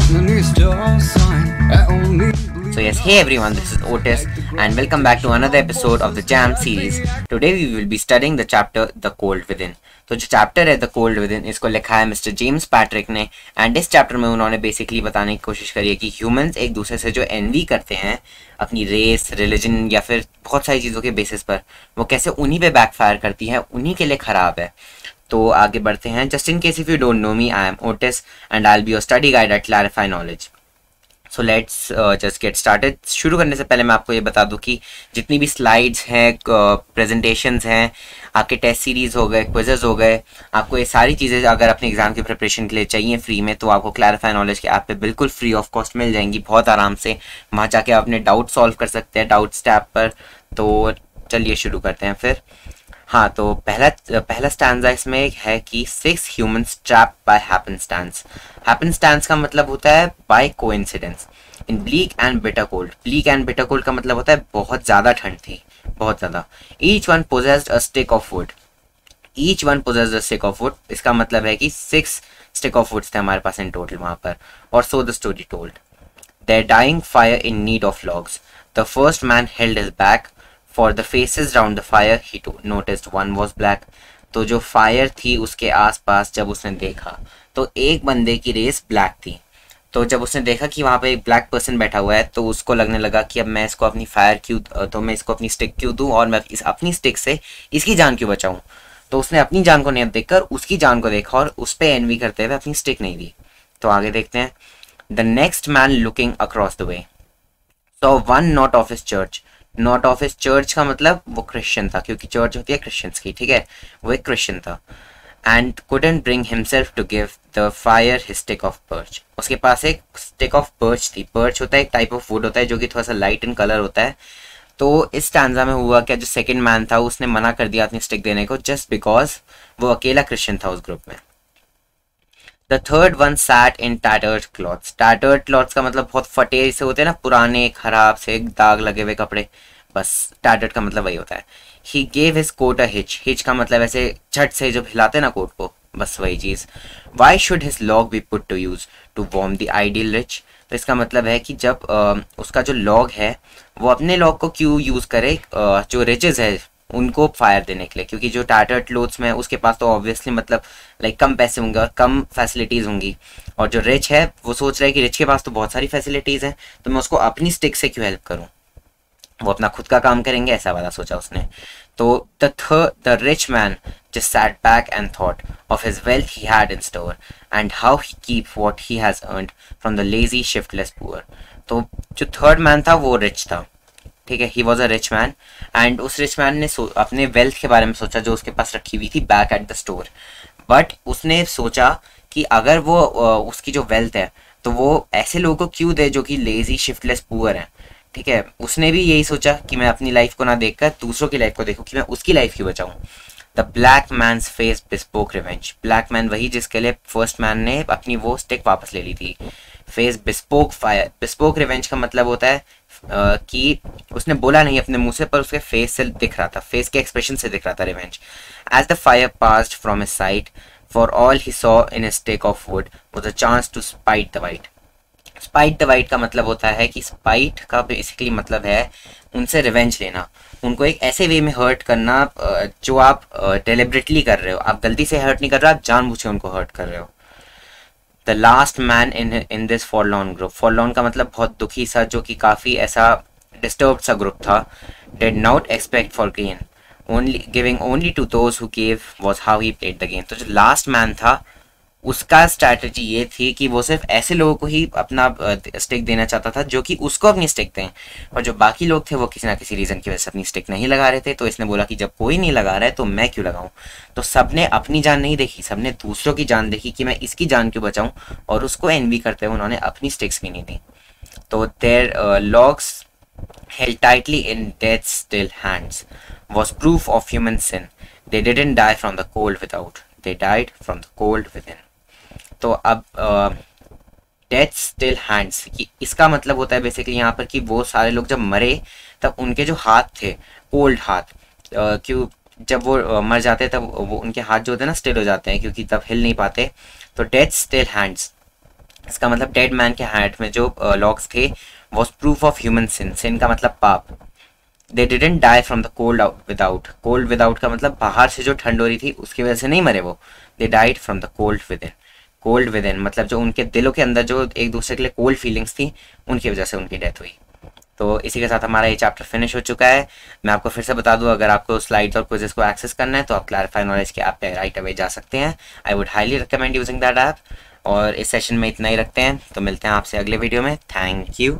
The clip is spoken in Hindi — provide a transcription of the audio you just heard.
So yes, hey everyone, this is Otis and welcome back to another episode of the Jam series. Today we will be studying the chapter The Cold Within. तो जो चैप्टर है द कोल्ड विद इन, इसको लिखा है मिस्टर जेम्स पैट्रिक ने, एंड इस चैप्टर में उन्होंने बेसिकली बताने की कोशिश करी है कि ह्यूमंस एक दूसरे से जो एनवी करते हैं अपनी रेस, रिलीजन या फिर बहुत सारी चीज़ों के बेसिस पर, वो कैसे उन्हीं पे बैकफायर करती है, उन्हीं के लिए ख़राब है. तो आगे बढ़ते हैं. Just in case if you don't know me, I am Otis and I will be your study guide at clarify knowledge. So let's just get started. शुरू करने से पहले मैं आपको ये बता दूं कि जितनी भी स्लाइड्स हैं, प्रेजेंटेशंस हैं, आपके टेस्ट सीरीज़ हो गए, क्विजेस हो गए, आपको ये सारी चीज़ें अगर अपने एग्जाम की प्रिपरेशन के लिए चाहिए फ्री में, तो आपको क्लैरिफाई नॉलेज के ऐप पे बिल्कुल फ्री ऑफ कॉस्ट मिल जाएंगी बहुत आराम से. वहाँ जाके आप अपने डाउट सॉल्व कर सकते हैं डाउट्स टैब पर. तो चलिए शुरू करते हैं फिर. हाँ, तो पहला स्टैंजा इसमें एक है कि 6 humans trapped by happenstance. Happenstance का मतलब होता है by coincidence. In bleak and bitter cold. Bleak and bitter cold का मतलब होता है बहुत ज़्यादा ठंड थी, बहुत ज़्यादा. Each one possessed a stick of wood. Each one possessed a stick of wood. इसका मतलब है कि 6 stick of woods थे हमारे पास in total वहाँ पर. और so the story told. Their dying fire in need of logs. The first man held his back. For the faces round the fire, he noticed one was black. तो जो फायर थी उसके आसपास जब उसने देखा तो एक बंदे की रेस ब्लैक थी. तो जब उसने देखा कि वहाँ पे एक ब्लैक पर्सन बैठा हुआ है, तो उसको लगने लगा कि अब मैं इसको अपनी मैं इसको अपनी स्टिक क्यों दूँ और मैं अपनी स्टिक से इसकी जान क्यों बचाऊँ. तो उसने अपनी जान को नहीं देखकर उसकी जान को देखा और उस पर एनवी करते हुए अपनी स्टिक नहीं दी. तो आगे देखते हैं. The next man looking across the way saw one not of his church. Not of his church का मतलब वो क्रिश्चियन था, क्योंकि चर्च होती है क्रिश्चियंस की, ठीक है, वो एक क्रिश्चियन था. And couldn't bring himself to give the fire his stick of birch. उसके पास एक स्टिक ऑफ बर्च थी. बर्च होता है एक टाइप ऑफ वुड होता है जो कि थोड़ा सा लाइट इन कलर होता है. तो इस स्टैंजा में हुआ क्या, जो सेकंड मैन था उसने मना कर दिया अपनी स्टिक देने को जस्ट बिकॉज वो अकेला क्रिश्चियन था उस ग्रुप में. The third one sat in tattered clothes. Tattered clothes का मतलब बहुत फटे से होते हैं ना, पुराने खराब से दाग लगे हुए कपड़े, बस tattered का मतलब वही होता है. He gave his coat a hitch. Hitch का मतलब ऐसे झट से जब हिलाते ना कोट को, बस वही चीज़. Why should his log be put to use? To warm the ideal rich. तो इसका मतलब है कि जब उसका जो लॉग है वो अपने लॉग को क्यों यूज़ करे, जो रिचेज है उनको फायर देने के लिए, क्योंकि जो टाटर्ड क्लोथ्स में उसके पास तो ऑब्वियसली मतलब लाइक कम पैसे होंगे और कम फैसिलिटीज़ होंगी, और जो रिच है वो सोच रहा है कि रिच के पास तो बहुत सारी फैसिलिटीज़ हैं, तो मैं उसको अपनी स्टिक से क्यों हेल्प करूं, वो अपना खुद का काम करेंगे, ऐसा वाला सोचा उसने. तो the rich man just sat back and thought of his wealth he had in store and how he keep what he has earned from the lazy shiftless poor. तो जो थर्ड मैन था वो रिच था, ठीक है, he was a rich man, and उस रिच मैन ने अपने वेल्थ के बारे में सोचा जो उसके पास रखी हुई थी back at the store. But उसने सोचा कि अगर वो उसकी जो वेल्थ है तो वो ऐसे लोगों को क्यों दे जो कि लेजी शिफ्टलेस पुअर हैं, ठीक है. उसने भी यही सोचा कि मैं अपनी लाइफ को ना देखकर दूसरों की लाइफ को देखूं, कि मैं उसकी लाइफ क्यों बचाऊं. The black man's face bespoke revenge. Black man वही जिसके लिए फर्स्ट मैन ने अपनी वो स्टिक वापस ले ली थी. Face bespoke fire. Bespoke revenge का मतलब होता है कि उसने बोला नहीं अपने मुंह से, पर उसके फेस से दिख रहा था, फेस के एक्सप्रेशन से दिख रहा था revenge. As the fire passed from his sight for all he saw in his stick of wood was a chance to spite the white. Spite the white का मतलब होता है कि स्पाइट का बेसिकली मतलब है उनसे रिवेंज लेना, उनको एक ऐसे वे में हर्ट करना जो आप डेलिबरेटली कर रहे हो, आप गलती से हर्ट नहीं कर रहे, आप जानबूझ के उनको हर्ट कर रहे हो. The last man in this forlorn group. Forlorn का मतलब बहुत दुखी सा, जो कि काफ़ी ऐसा डिस्टर्ब सा ग्रुप था. Did not expect for gain, only giving only to those who give was how he played the game. तो जो लास्ट मैन था उसका स्ट्रैटेजी ये थी कि वो सिर्फ ऐसे लोगों को ही अपना स्टिक देना चाहता था जो कि उसको अपनी स्टिक दें, और जो बाकी लोग थे वो किसी ना किसी रीज़न की वजह से अपनी स्टिक नहीं लगा रहे थे. तो इसने बोला कि जब कोई नहीं लगा रहा है तो मैं क्यों लगाऊं. तो सबने अपनी जान नहीं देखी, सबने दूसरों की जान देखी कि मैं इसकी जान क्यों बचाऊं, और उसको एनवी करते हुए उन्होंने अपनी स्टिक्स भी नहीं दी. तो their logs held tightly in death's still hands was proof of human sin. They didn't die from the cold without, they died from the cold within. तो अब डेथ स्टिल हैंड्स, इसका मतलब होता है बेसिकली यहाँ पर कि वो सारे लोग जब मरे तब उनके जो हाथ थे, कोल्ड हाथ, क्यों जब वो मर जाते तब वो उनके हाथ जो होते हैं ना स्टिल हो जाते हैं, क्योंकि तब हिल नहीं पाते. तो डेथ स्टिल हैंड्स इसका मतलब डेड मैन के हार्ट में जो लॉक्स थे was proof of human sin. Sin का मतलब पाप। They didn't die from the cold without. Cold without का मतलब बाहर से जो ठंड हो रही थी उसकी वजह से नहीं मरे वो। They died from the cold with in. Cold with in मतलब जो उनके दिलों के अंदर जो एक दूसरे के लिए कोल्ड फीलिंग्स थी उनकी वजह से उनकी डेथ हुई। तो इसी के साथ हमारा ये चैप्टर फिनिश हो चुका है। मैं आपको फिर से बता दूं, अगर आपको स्लाइड्स और क्विजेस को एक्सेस करना है तो आप क्लैरिफाई नॉलेज के ऐप पे राइट अवे जा सकते हैं। I would highly recommend using that app. और इस सेशन में इतना ही रखते हैं, तो मिलते हैं आपसे अगले वीडियो में। Thank you.